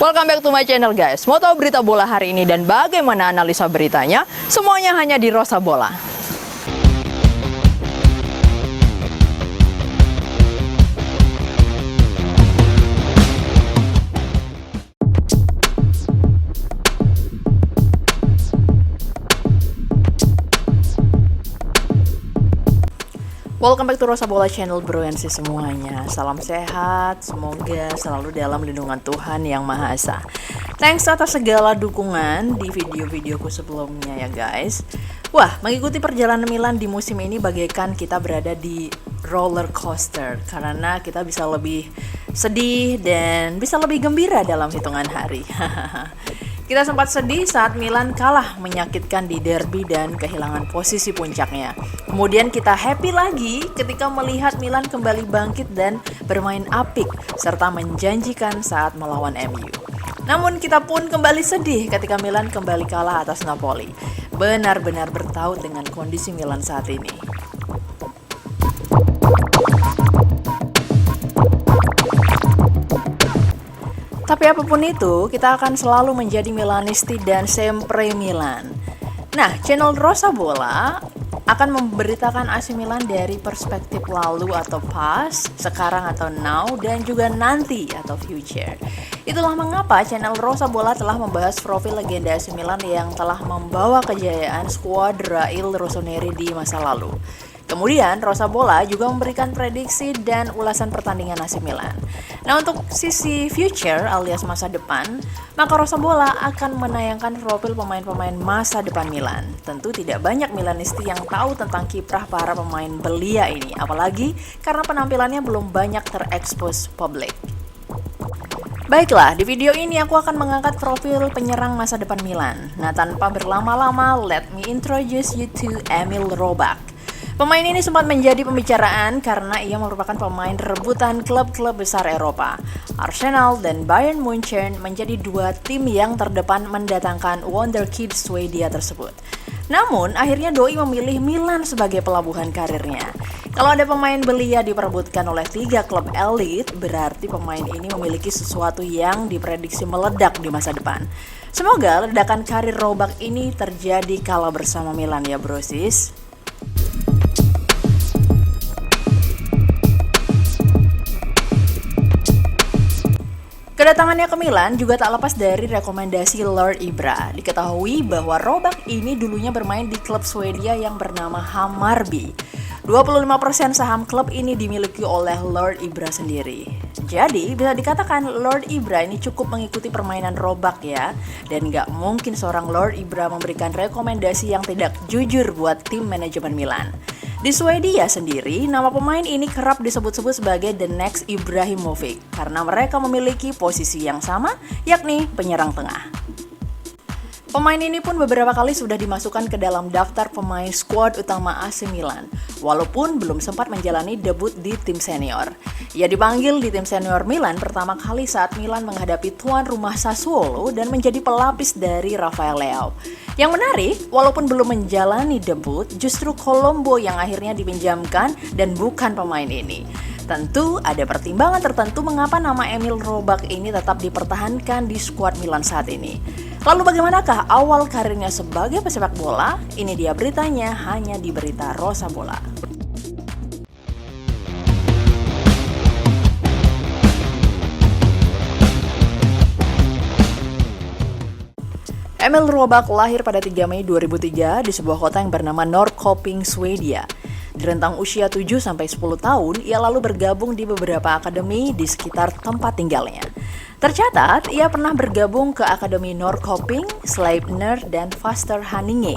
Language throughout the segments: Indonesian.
Welcome back to my channel guys. Mau tahu berita bola hari ini dan bagaimana analisa beritanya? Semuanya hanya di Rosa Bola. Welcome back to Rosa Bola Channel bro-ensi semuanya. Salam sehat, semoga selalu dalam lindungan Tuhan Yang Maha Esa. Thanks atas segala dukungan di video-videoku sebelumnya ya guys. Wah, mengikuti perjalanan Milan di musim ini bagaikan kita berada di roller coaster, karena kita bisa lebih sedih dan bisa lebih gembira dalam hitungan hari. Kita sempat sedih saat Milan kalah menyakitkan di derby dan kehilangan posisi puncaknya. Kemudian kita happy lagi ketika melihat Milan kembali bangkit dan bermain apik serta menjanjikan saat melawan MU. Namun kita pun kembali sedih ketika Milan kembali kalah atas Napoli. Benar-benar bertaut dengan kondisi Milan saat ini. Tapi apapun itu, kita akan selalu menjadi Milanisti dan sempre Milan. Nah, channel Rosa Bola akan memberitakan AC Milan dari perspektif lalu atau past, sekarang atau now, dan juga nanti atau future. Itulah mengapa channel Rosa Bola telah membahas profil legenda AC Milan yang telah membawa kejayaan skuad Rail Rossoneri di masa lalu. Kemudian Rosa Bola juga memberikan prediksi dan ulasan pertandingan AC Milan. Nah, untuk sisi future alias masa depan, maka Rosa Bola akan menayangkan profil pemain-pemain masa depan Milan. Tentu tidak banyak Milanisti yang tahu tentang kiprah para pemain belia ini, apalagi karena penampilannya belum banyak terekspos publik. Baiklah, di video ini aku akan mengangkat profil penyerang masa depan Milan. Nah, tanpa berlama-lama, let me introduce you to Emil Hroback. Pemain ini sempat menjadi pembicaraan karena ia merupakan pemain rebutan klub-klub besar Eropa. Arsenal dan Bayern Munchen menjadi dua tim yang terdepan mendatangkan wonderkid Swedia tersebut. Namun, akhirnya Doi memilih Milan sebagai pelabuhan karirnya. Kalau ada pemain belia diperebutkan oleh 3 klub elit, berarti pemain ini memiliki sesuatu yang diprediksi meledak di masa depan. Semoga ledakan karir Hroback ini terjadi kala bersama Milan ya brosis. Kedatangannya ke Milan juga tak lepas dari rekomendasi Lord Ibra. Diketahui bahwa Hroback ini dulunya bermain di klub Swedia yang bernama Hammarby. 25% saham klub ini dimiliki oleh Lord Ibra sendiri. Jadi bisa dikatakan Lord Ibra ini cukup mengikuti permainan Hroback ya. Dan gak mungkin seorang Lord Ibra memberikan rekomendasi yang tidak jujur buat tim manajemen Milan. Di Swedia sendiri, nama pemain ini kerap disebut-sebut sebagai the next Ibrahimovic karena mereka memiliki posisi yang sama, yakni penyerang tengah. Pemain ini pun beberapa kali sudah dimasukkan ke dalam daftar pemain skuad utama AC Milan, walaupun belum sempat menjalani debut di tim senior. Ia dipanggil di tim senior Milan pertama kali saat Milan menghadapi tuan rumah Sassuolo dan menjadi pelapis dari Rafael Leao. Yang menarik, walaupun belum menjalani debut, justru Colombo yang akhirnya dipinjamkan dan bukan pemain ini. Tentu ada pertimbangan tertentu mengapa nama Emil Hroback ini tetap dipertahankan di skuad Milan saat ini. Lalu bagaimanakah awal karirnya sebagai pesepak bola? Ini dia beritanya hanya di berita Rosa Bola. Emil Hroback lahir pada 3 Mei 2003 di sebuah kota yang bernama Norrköping, Swedia. Di rentang usia 7-10 tahun, ia lalu bergabung di beberapa akademi di sekitar tempat tinggalnya. Tercatat, ia pernah bergabung ke Akademi Norrköping, Sleipner, dan Faster Haninge.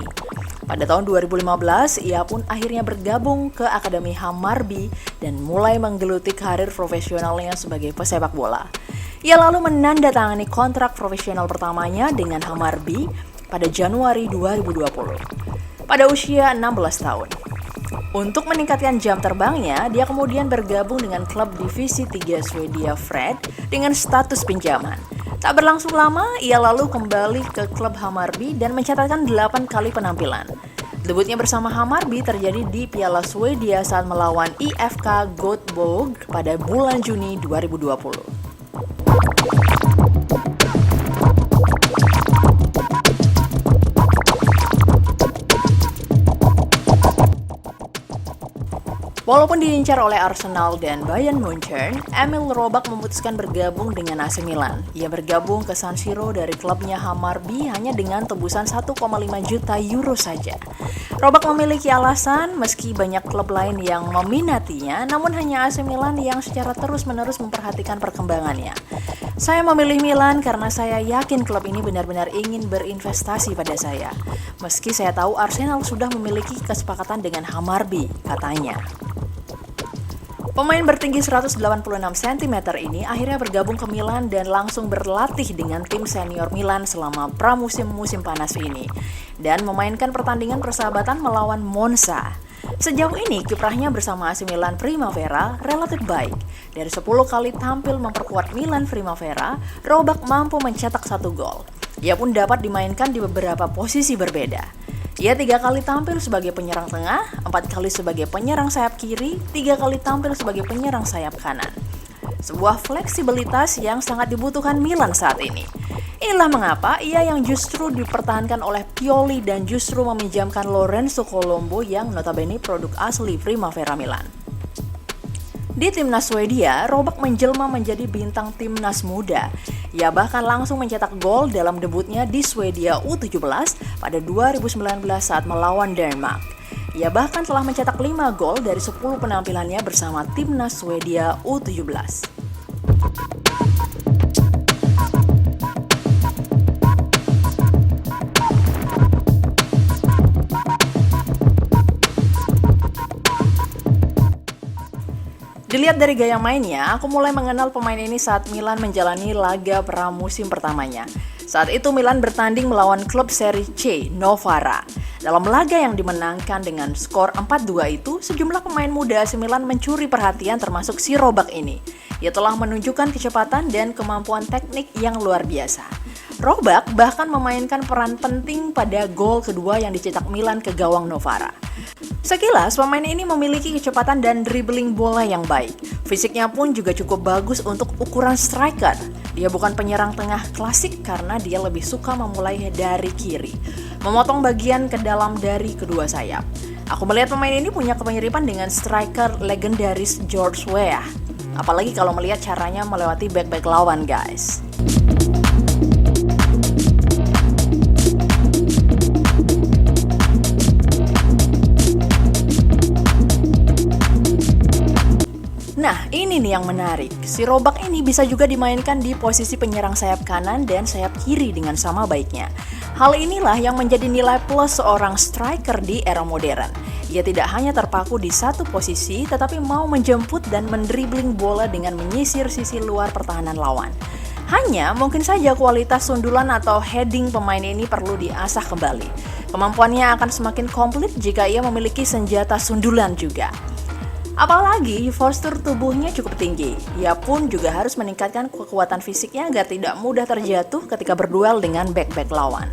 Pada tahun 2015, ia pun akhirnya bergabung ke Akademi Hammarby dan mulai menggeluti karir profesionalnya sebagai pesepak bola. Ia lalu menandatangani kontrak profesional pertamanya dengan Hammarby pada Januari 2020, pada usia 16 tahun. Untuk meningkatkan jam terbangnya, dia kemudian bergabung dengan klub divisi 3 Swedia Fred dengan status pinjaman. Tak berlangsung lama, ia lalu kembali ke klub Hammarby dan mencatatkan 8 kali penampilan. Debutnya bersama Hammarby terjadi di Piala Swedia saat melawan IFK Göteborg pada bulan Juni 2020. Walaupun diincar oleh Arsenal dan Bayern Munchen, Emil Robak memutuskan bergabung dengan AC Milan. Ia bergabung ke San Siro dari klubnya Hammarby hanya dengan tebusan 1,5 juta euro saja. Robak memiliki alasan meski banyak klub lain yang meminatinya, namun hanya AC Milan yang secara terus-menerus memperhatikan perkembangannya. Saya memilih Milan karena saya yakin klub ini benar-benar ingin berinvestasi pada saya. Meski saya tahu Arsenal sudah memiliki kesepakatan dengan Hammarby, katanya. Pemain bertinggi 186 cm ini akhirnya bergabung ke Milan dan langsung berlatih dengan tim senior Milan selama pramusim-musim panas ini dan memainkan pertandingan persahabatan melawan Monza. Sejauh ini kiprahnya bersama AC Milan Primavera relatif baik. Dari 10 kali tampil memperkuat Milan Primavera, Robak mampu mencetak 1 gol. Ia pun dapat dimainkan di beberapa posisi berbeda. Ia 3 kali tampil sebagai penyerang tengah, 4 kali sebagai penyerang sayap kiri, 3 kali tampil sebagai penyerang sayap kanan. Sebuah fleksibilitas yang sangat dibutuhkan Milan saat ini. Inilah mengapa ia yang justru dipertahankan oleh Pioli dan justru meminjamkan Lorenzo Colombo yang notabene produk asli Primavera Milan. Di timnas Swedia, Robak menjelma menjadi bintang timnas muda. Ia bahkan langsung mencetak gol dalam debutnya di Swedia U17 pada 2019 saat melawan Denmark. Ia bahkan telah mencetak 5 gol dari 10 penampilannya bersama timnas Swedia U17. Dilihat dari gaya mainnya, aku mulai mengenal pemain ini saat Milan menjalani laga pramusim pertamanya. Saat itu Milan bertanding melawan klub Serie C, Novara. Dalam laga yang dimenangkan dengan skor 4-2 itu, sejumlah pemain muda AC Milan mencuri perhatian termasuk si Robak ini. Ia telah menunjukkan kecepatan dan kemampuan teknik yang luar biasa. Robak bahkan memainkan peran penting pada gol kedua yang dicetak Milan ke gawang Novara. Sekilas, pemain ini memiliki kecepatan dan dribbling bola yang baik. Fisiknya pun juga cukup bagus untuk ukuran striker. Dia bukan penyerang tengah klasik karena dia lebih suka memulai dari kiri, memotong bagian ke dalam dari kedua sayap. Aku melihat pemain ini punya kemiripan dengan striker legendaris George Weah. Apalagi kalau melihat caranya melewati back-back lawan, guys. Nah, ini nih yang menarik. Si Robak ini bisa juga dimainkan di posisi penyerang sayap kanan dan sayap kiri dengan sama baiknya. Hal inilah yang menjadi nilai plus seorang striker di era modern. Ia tidak hanya terpaku di satu posisi, tetapi mau menjemput dan mendribling bola dengan menyisir sisi luar pertahanan lawan. Hanya mungkin saja kualitas sundulan atau heading pemain ini perlu diasah kembali. Kemampuannya akan semakin komplit jika ia memiliki senjata sundulan juga. Apalagi postur tubuhnya cukup tinggi. Ia pun juga harus meningkatkan kekuatan fisiknya agar tidak mudah terjatuh ketika berduel dengan back-back lawan.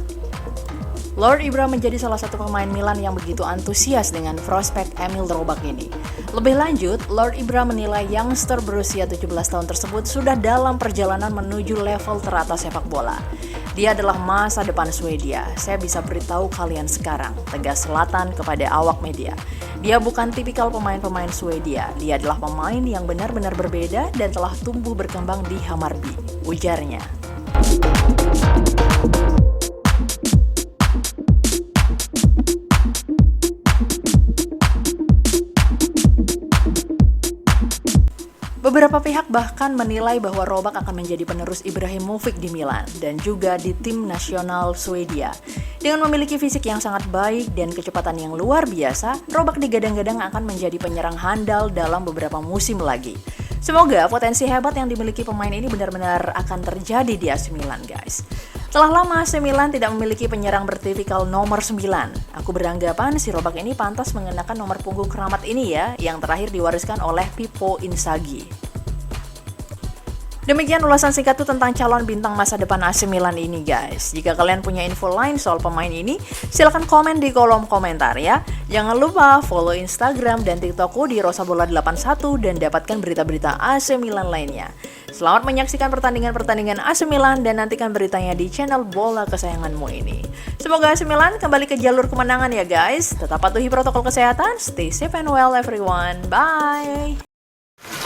Lord Ibra menjadi salah satu pemain Milan yang begitu antusias dengan prospek Emil Robak ini. Lebih lanjut, Lord Ibra menilai youngster berusia 17 tahun tersebut sudah dalam perjalanan menuju level teratas sepak bola. Dia adalah masa depan Swedia. Saya bisa beritahu kalian sekarang, tegas Zlatan kepada awak media. Dia bukan tipikal pemain-pemain Swedia. Dia adalah pemain yang benar-benar berbeda dan telah tumbuh berkembang di Hammarby, ujarnya. Beberapa pihak bahkan menilai bahwa Robak akan menjadi penerus Ibrahimovic di Milan dan juga di tim nasional Swedia. Dengan memiliki fisik yang sangat baik dan kecepatan yang luar biasa, Robak digadang-gadang akan menjadi penyerang handal dalam beberapa musim lagi. Semoga potensi hebat yang dimiliki pemain ini benar-benar akan terjadi di AC Milan, guys. Telah lama AC Milan tidak memiliki penyerang bertipikal nomor 9. Aku beranggapan si Robak ini pantas mengenakan nomor punggung keramat ini ya, yang terakhir diwariskan oleh Pippo Inzaghi. Demikian ulasan singkatku tentang calon bintang masa depan AC Milan ini guys. Jika kalian punya info lain soal pemain ini, silahkan komen di kolom komentar ya. Jangan lupa follow Instagram dan TikTokku di rosabola81 dan dapatkan berita-berita AC Milan lainnya. Selamat menyaksikan pertandingan-pertandingan AC Milan dan nantikan beritanya di channel bola kesayanganmu ini. Semoga AC Milan kembali ke jalur kemenangan ya guys. Tetap patuhi protokol kesehatan, stay safe and well everyone. Bye!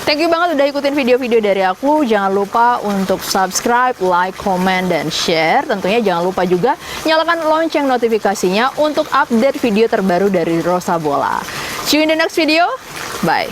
Thank you banget udah ikutin video-video dari aku. Jangan lupa untuk subscribe, like, comment, dan share. Tentunya jangan lupa juga nyalakan lonceng notifikasinya untuk update video terbaru dari Rosa Bola. See you in the next video. Bye.